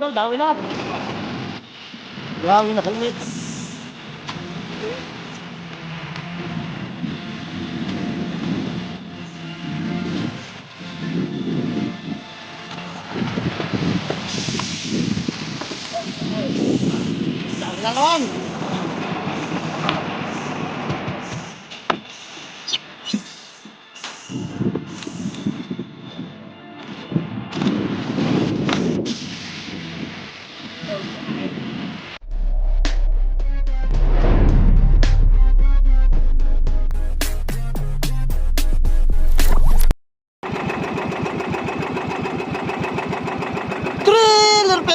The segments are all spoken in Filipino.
Idol, dawi na. Dawi na kalmit. Dawi na naman.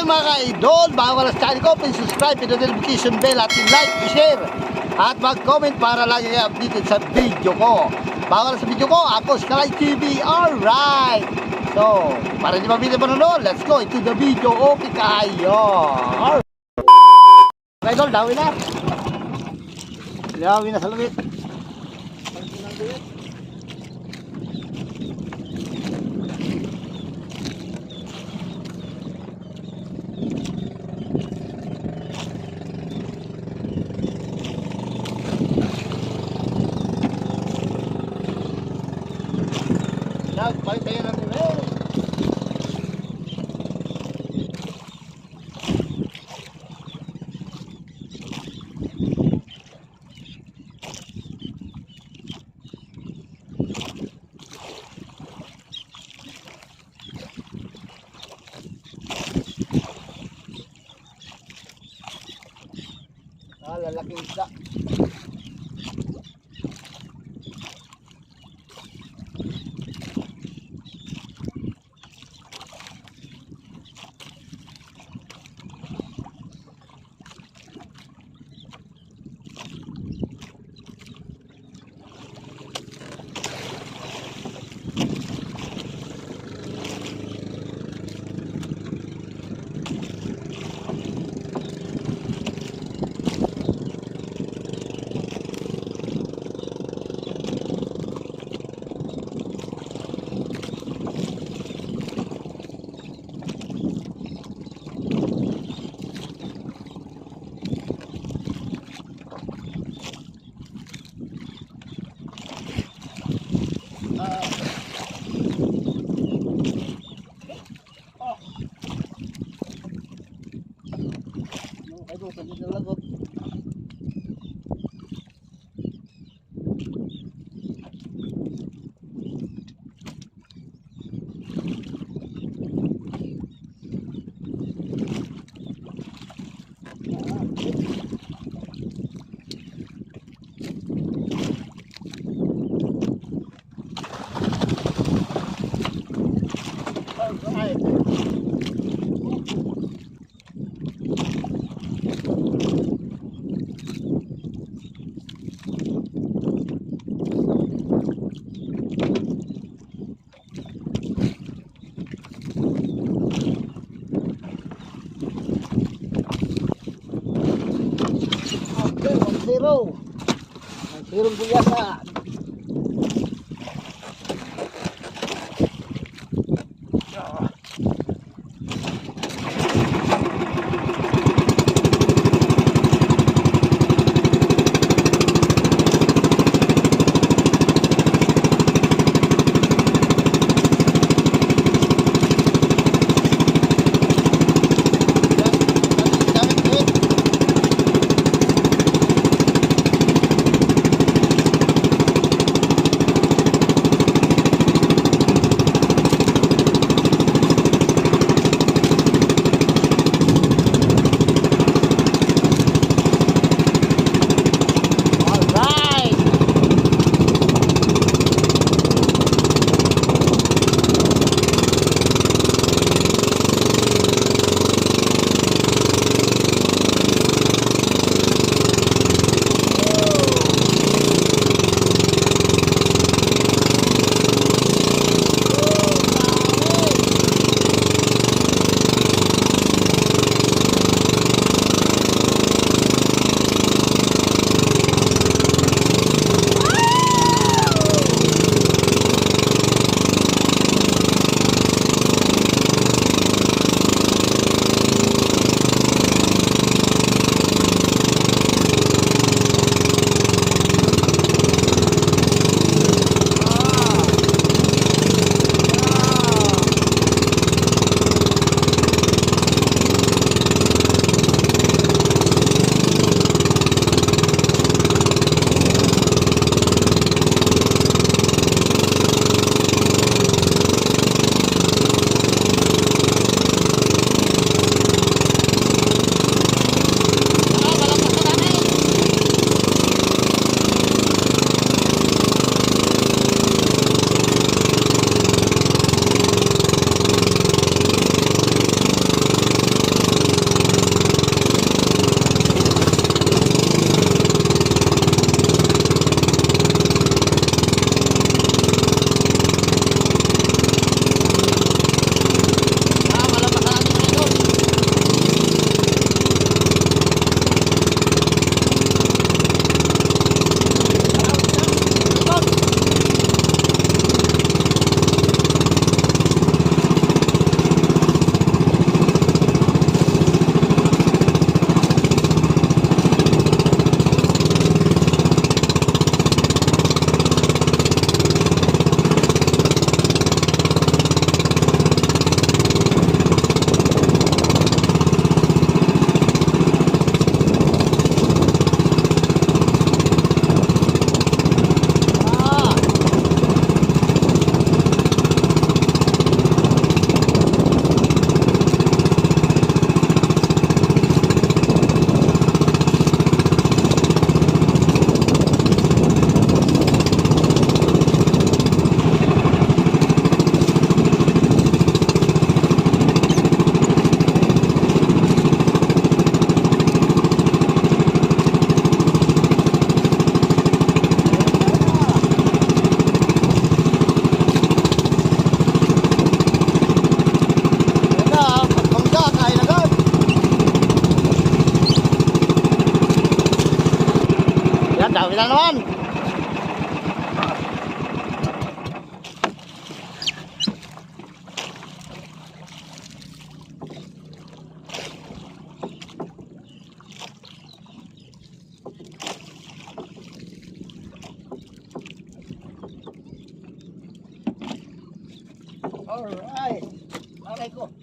Mga ka-idol, bago ka sa channel ko, please subscribe, hit the notification bell at like, share at mag-comment para lagi kayo updated sa video ko. Bago ka sa video ko, ako si Kalay TV. Alright, so para di mabili pa nun, let's go into the video. Okay kayo. Alright, idol, dawi na. Dawi na sa lumit. Balik tayo ng nivel. Lalaking isda. Zero. Zero biasa. Alright. Aray ko.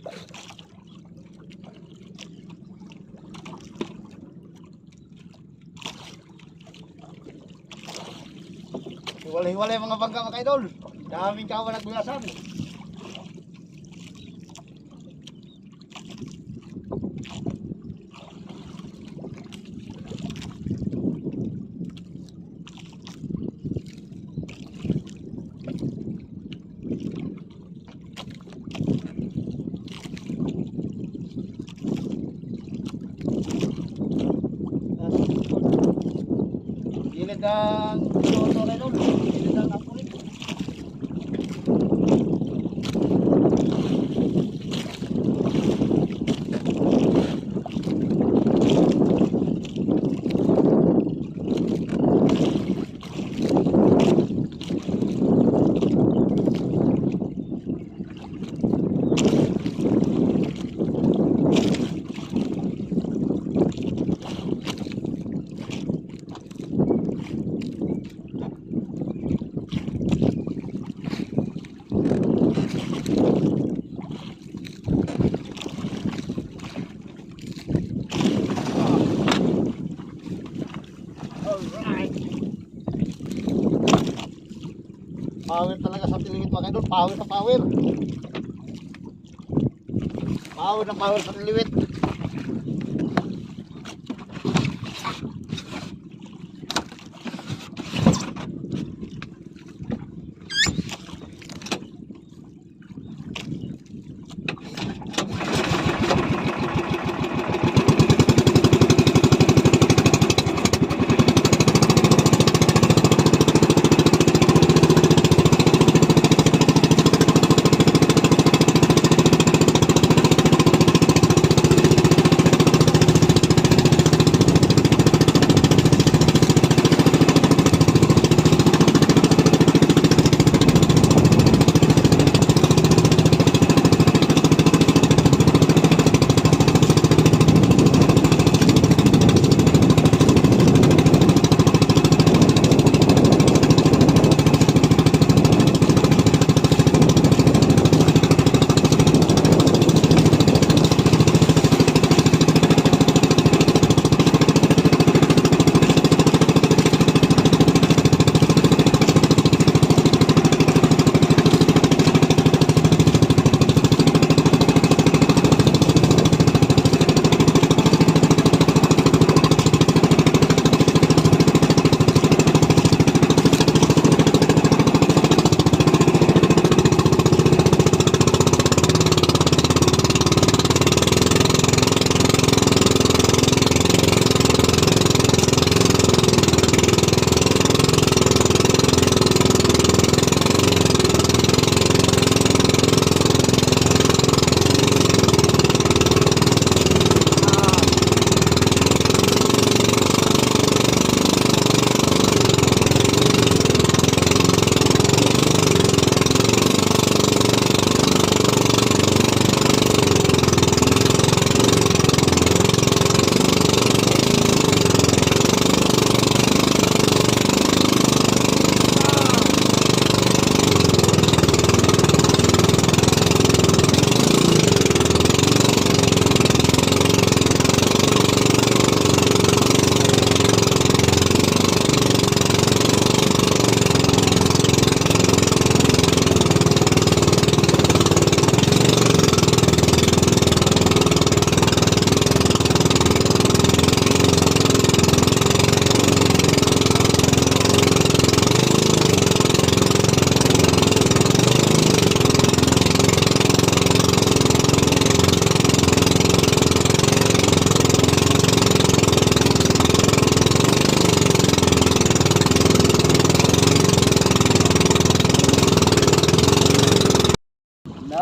Hiwalay-hiwalay mga bangka mga idol. Daming kawan at buyasan. Gilid ang ito na idol. Gilid ang apulit. Alright. Power talaga sa tilimit mga idol. Power sa power. Power na power sa tilimit.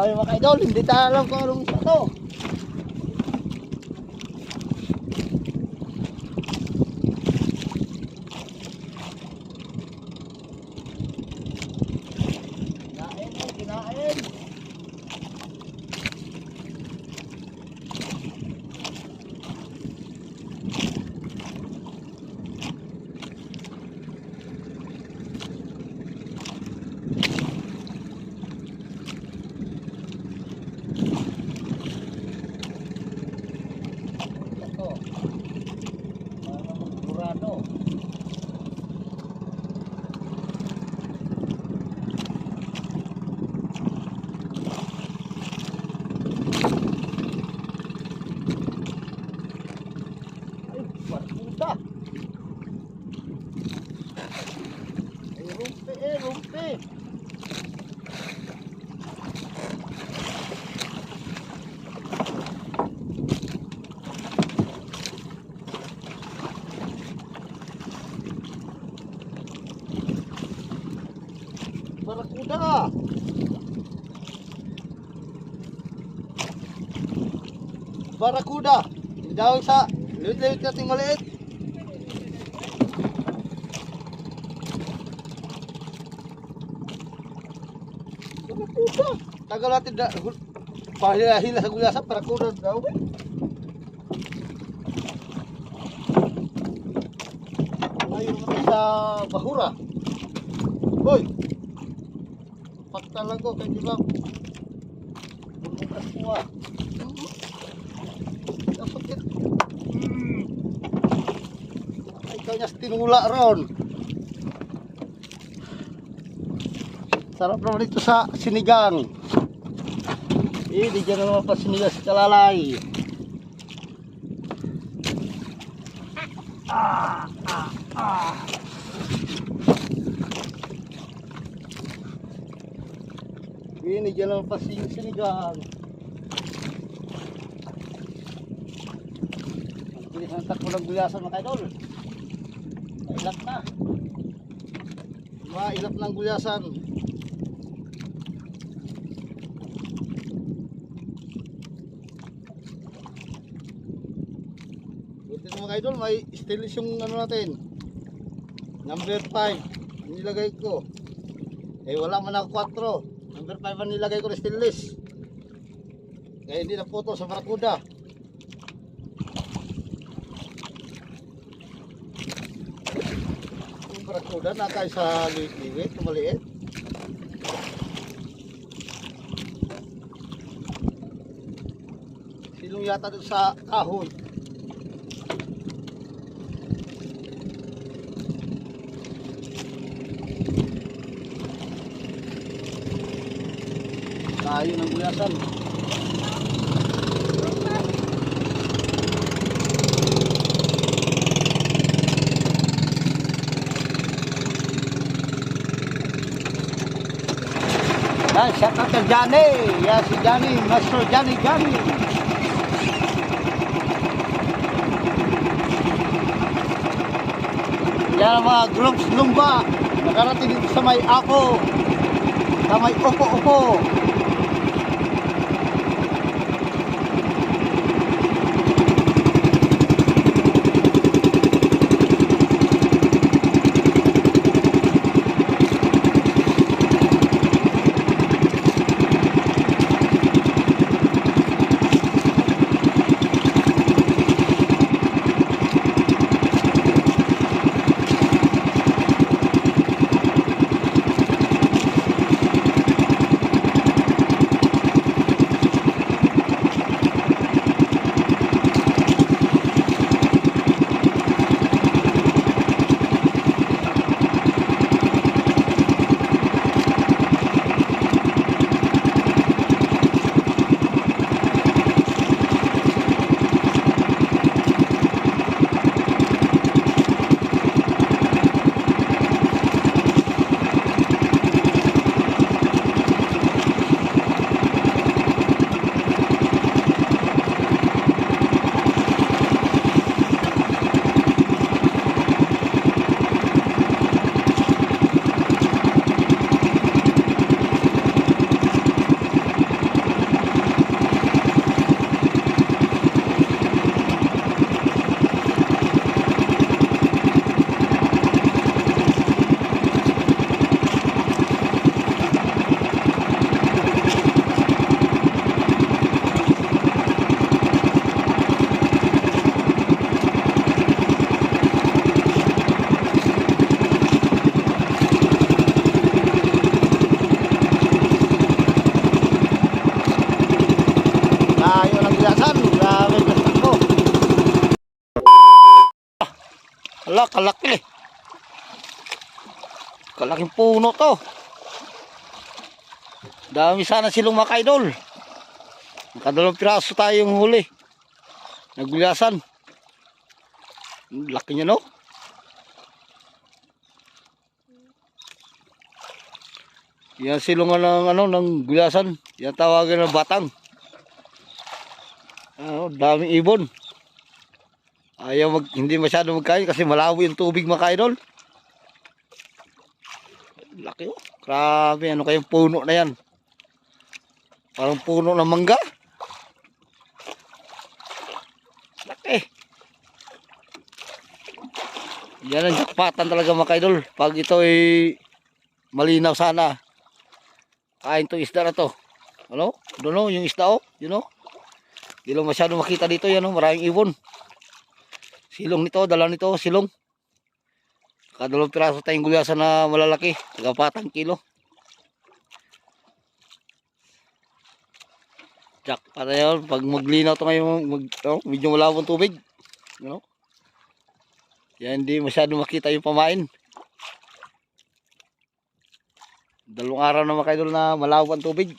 Ay mga idol, hindi tayo alam kung anong isa to. Kinain. huli. Barakuda. Barakuda. Daw sa liit-liit nating maliit. Barakuda. Tagal natin na pahila-hila sa gulasan. Barakuda daw. Ngayon natin sa bahura. Hoy! Pagtalang ko kay Jibang. Bumukas mo ah. Ang sakit. Ikaw niya tinula ron. Sarap naman ito sa sinigang. Di dyan naman pa sinigang sa kalalay. Ini jalan pasing sinigang. Pilihan tak pulang gulasan mga idol. Ilap na. Mailap ng gulasan. Buti na mga idol, may stainless yung ano natin. Number 5. Nilagay ko. Wala man ako 4. Number 5 ang nilagay ko na stainless. Kaya hindi na photo sa barakuda. Yung barakuda nakay sa liwit, maliit. Silong yata doon sa kahoy. Tayo ng gulasan. Shout out kay Johnny. Si Johnny, Master Johnny. Yan ang mga groups lumba. Nakarating dito sa may ako. Sa may upo-upo. Ala, kalaki. Kalaking puno to. Dami sana silong mga idol. Nakadalawang piraso tayong huli. Nagulasan. Laki niya no. Yan silungan ng ano ng gulasan. Yan tawagan ng batang. Daming ibon. Hindi masyado magkain kasi malawi yung tubig mga kaidol. Laki oh. Grabe, ano kayong puno na yan? Parang puno ng mangga. Laki. Yan ang jackpotan talaga mga kaidol. Pag ito ay malinaw sana. Kain to isda na to. Ano? Doon yung isda oh. You know? Hindi lang masyado makita dito yan oh. Maraming ibon. Silong nito, dala nito, silong. Kadalawang piraso tayong gulasan na malalaki. Taga 4 kilo. Jackpot na yun. Pag maglinaw ito ngayon, medyo malawang tubig. You know? Yan, hindi masyado makita yung pamain. 2 araw na mga kaidol na malawang tubig.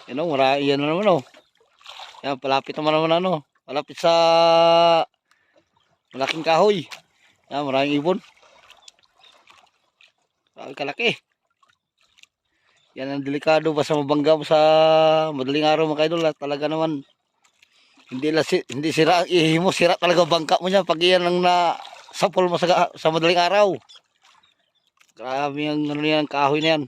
Yan o, yan na naman o. Yan, palapit naman ano. Palapit sa malaking kahoy. Yan, maraming ibon. Kalaki. Yan ang delikado basta mabangga mo sa madaling araw mga kaidol. Talaga naman hindi sira ihi mo, sira talaga bangka mo niya pag iyan ang nasapol mo sa madaling araw. Grabe ang ano yan, kahoy na yan.